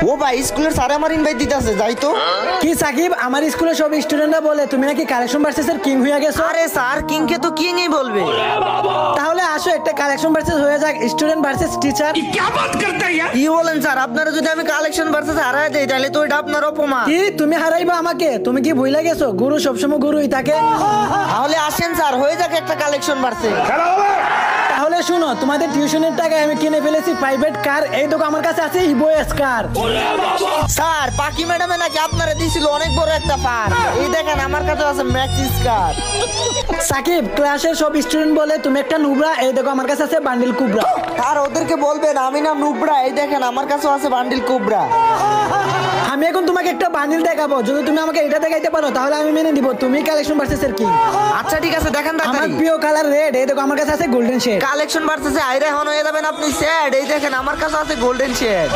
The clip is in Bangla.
ও ভাই স্কুলের স্যার আমার ইনভাইট দিতেছে, যাই তো। কি সাকিব, আমার স্কুলে সব স্টুডেন্টরা বলে তুমি নাকি কালেকশন ভার্সেসের কিং হয়ে গেছো। আরে স্যার কিং কে তো কিংই বলবে। তাহলে আসো একটা কালেকশন ভার্সেস হয়ে যাক, স্টুডেন্ট ভার্সেস টিচার। কি বলেন স্যার? আপনারা যদি আমি কালেকশন ভার্সেস হারাই দেই তাহলে তো এটা আপনার অপমান। কি তুমি হারাইবা আমাকে? তুমি কি ভুলে গেছো গুরু সবসময় গুরুই থাকে? তাহলে আসেন স্যার, হয়ে যাক একটা কালেকশন ভার্সেস। তাহলে শুনো, তোমাদের টিউশনের টাকায় আমি কিনে ফেলেছি প্রাইভেট কার। এই দেখো আমার কাছে আছে ইভোএস কার। স্যার পাকি ম্যাডামে নাকি আপনারা দিছিল অনেক বড় একটা পার। এই দেখেন আমার কাছে আছে ম্যাক্সিস কার। সাকিব, ক্লাসের সব স্টুডেন্ট বলে তুমি একটা নুবরা। এই দেখো আমার কাছে আছে বান্ডিল কুবরা। আর ওদেরকে বলবেন আমি না নুবরা। এই দেখেন আমার কাছে আছে বান্ডিল কুবরা। আমি এখন তোমাকে একটা বান্ডিল দেখাবো, যদি তুমি আমাকে এটা দেখাইতে পারো তাহলে আমি মেনে নিব তুমি কালেকশন ভার্সেস এর কি। আচ্ছা ঠিক আছে, দেখেন আমার তাড়াতাড়ি। প্রিয় কালার রেড। এই দেখো আমার কাছে আছে গোল্ডেন শেড। কালেকশন ভার্সেসে আইরে হন হয়ে যাবেন আপনি স্যাড। এই দেখেন আমার কাছে আছে গোল্ডেন শেড।